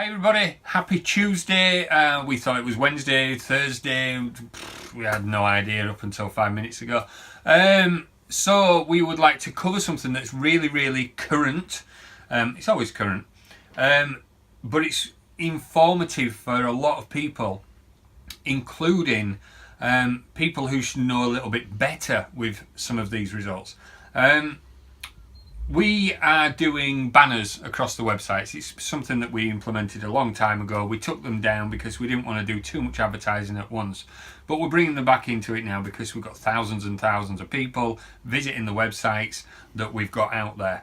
Hi everybody, happy Tuesday. We thought it was Wednesday, Thursday. We had no idea up until 5 minutes ago. So we would like to cover something that's really current. It's always current, but it's informative for a lot of people, including people who should know a little bit better with some of these results. We are doing banners across the websites. It's something that we implemented a long time ago. We took them down because we didn't want to do too much advertising at once. But we're bringing them back into it now because we've got thousands and thousands of people visiting the websites that we've got out there.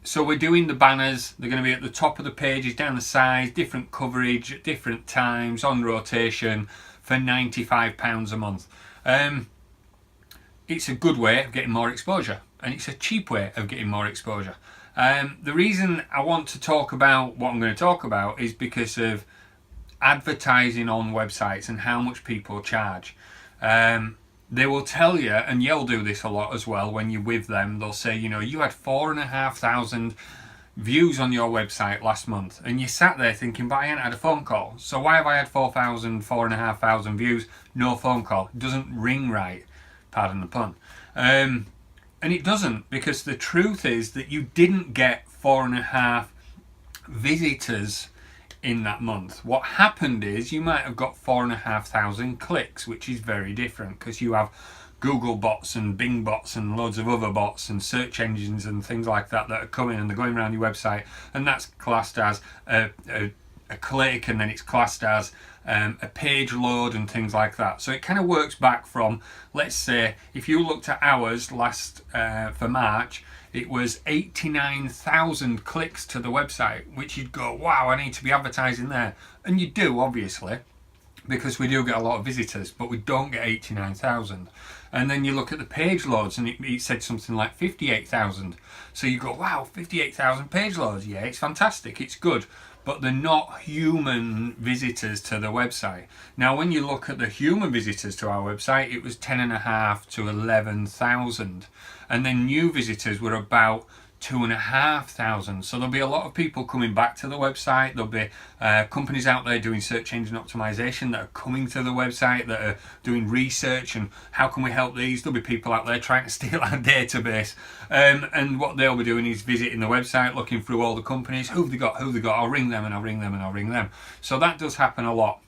So we're doing the banners. They're going to be at the top of the pages, down the sides, different coverage at different times, on rotation, for £95 a month. It's a good way of getting more exposure, and it's a cheap way of getting more exposure. The reason I want to talk about what I'm going to talk about is because of advertising on websites and how much people charge. They will tell you, and you'll do this a lot as well when you're with them, they'll say, you know, you had 4,500 views on your website last month, and you sat there thinking, but I ain't had a phone call. So why have I had 4,500 views, no phone call? It doesn't ring right, pardon the pun. And it doesn't, because the truth is that you didn't get 4.5 visitors in that month. What happened is you might have got 4,500 clicks, which is very different because you have Google bots and Bing bots and loads of other bots and search engines and things like that that are coming and they're going around your website, and that's classed as a click, and then it's classed as a page load and things like that. So it kind of works back from, let's say, if you looked at ours last for March, it was 89,000 clicks to the website, which you'd go, wow, I need to be advertising there. And you do, obviously, because we do get a lot of visitors, but we don't get 89,000. And then you look at the page loads and it said something like 58,000. So you go, wow, 58,000 page loads. Yeah, it's fantastic, it's good. But they're not human visitors to the website. Now, when you look at the human visitors to our website, it was 10.5 to 11,000. And then new visitors were about 2,500. So there'll be a lot of people coming back to the website. There'll be companies out there doing search engine optimization that are coming to the website, that are doing research and how can we help these. There'll be people out there trying to steal our database, and what they'll be doing is visiting the website, looking through all the companies. Who've they got? I'll ring them and I'll ring them and I'll ring them. So that does happen a lot.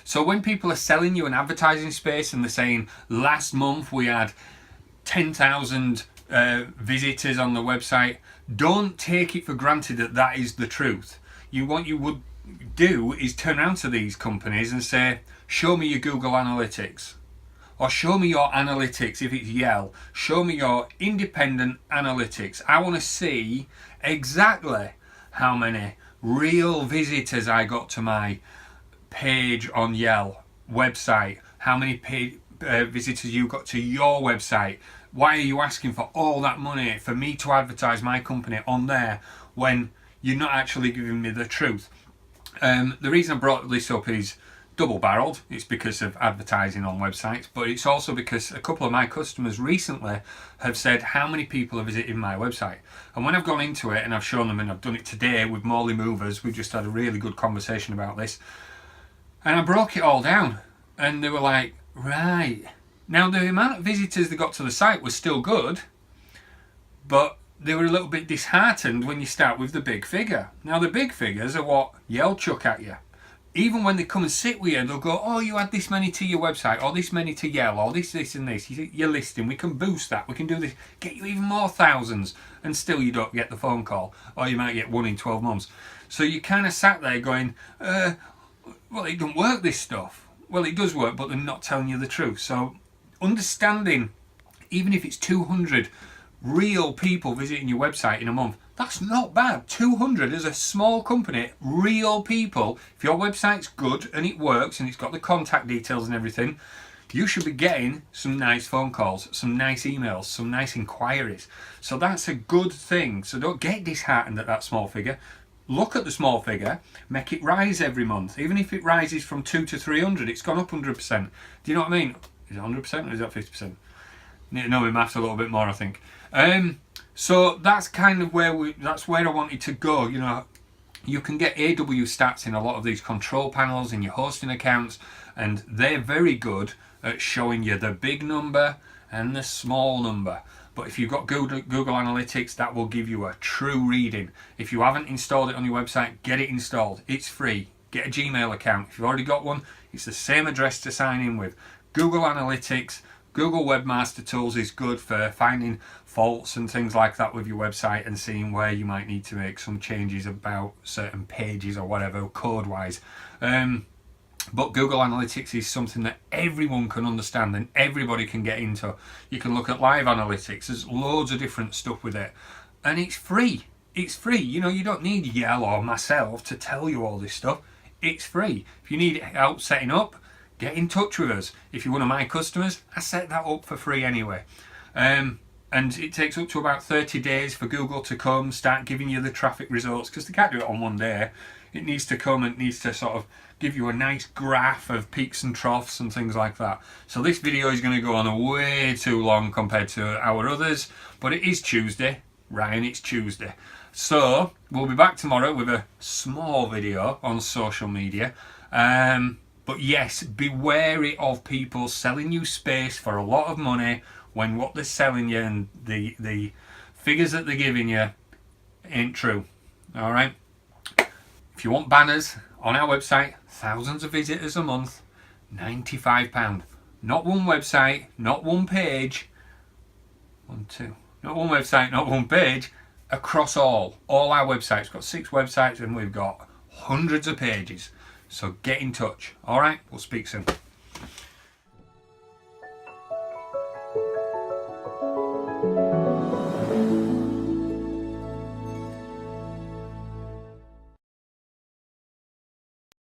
So when people are selling you an advertising space and they're saying last month we had 10,000 visitors on the website, don't take it for granted that that is the truth. What you would do is turn around to these companies and say, show me your Google Analytics, or show me your analytics. If it's Yell, show me your independent analytics. I want to see exactly how many real visitors I got to my page on Yell website, how many visitors you got to your website. Why are you asking for all that money for me to advertise my company on there when you're not actually giving me the truth? The reason I brought this up is double-barreled. It's because of advertising on websites, but it's also because a couple of my customers recently have said how many people are visiting my website. And when I've gone into it and I've shown them, and I've done it today with Morley Movers, we've just had a really good conversation about this, and I broke it all down, and they were like, right. Now, the amount of visitors that got to the site was still good, but they were a little bit disheartened when you start with the big figure. Now, the big figures are what Yell chuck at you. Even when they come and sit with you, they'll go, oh, you had this many to your website, or this many to Yell, or this, and this. You're listing, we can boost that, we can do this, get you even more thousands, and still you don't get the phone call, or you might get one in 12 months. So you kind of sat there going, well, it don't work, this stuff. Well, it does work, but they're not telling you the truth. So understanding, even if it's 200 real people visiting your website in a month, that's not bad. 200 as a small company, real people. If your website's good and it works and it's got the contact details and everything, you should be getting some nice phone calls, some nice emails, some nice inquiries. So that's a good thing. So don't get disheartened at that small figure. Look at the small figure, make it rise every month. Even if it rises from 2 to 300, it's gone up 100%. Do you know what I mean? Is it 100% or is that 50%? Need to know my maths a little bit more, I think. So that's kind of where I wanted to go. You know, You can get AW stats in a lot of these control panels in your hosting accounts, and they're very good at showing you the big number and the small number. But if you've got Google Analytics, that will give you a true reading. If you haven't installed it on your website, get it installed. It's free. Get a Gmail account. If you've already got one, it's the same address to sign in with. Google Analytics, Google Webmaster Tools is good for finding faults and things like that with your website and seeing where you might need to make some changes about certain pages or whatever, code-wise. But Google Analytics is something that everyone can understand and everybody can get into. You can look at live analytics. There's loads of different stuff with it. And it's free. It's free. You know, you don't need Yell or myself to tell you all this stuff. It's free. If you need help setting up, get in touch with us. If you're one of my customers, I set that up for free anyway. And it takes up to about 30 days for Google to come, start giving you the traffic results, because they can't do it on one day. It needs to come and it needs to sort of give you a nice graph of peaks and troughs and things like that. So this video is going to go on way too long compared to our others, but it is Tuesday. Ryan, it's Tuesday. So we'll be back tomorrow with a small video on social media. But yes, be wary of people selling you space for a lot of money when what they're selling you and the figures that they're giving you ain't true. All right. If you want banners on our website, thousands of visitors a month, £95. Not one website, not one page. Not one website, not one page. Across all our websites. We've got 6 websites and we've got hundreds of pages. So get in touch. All right, we'll speak soon.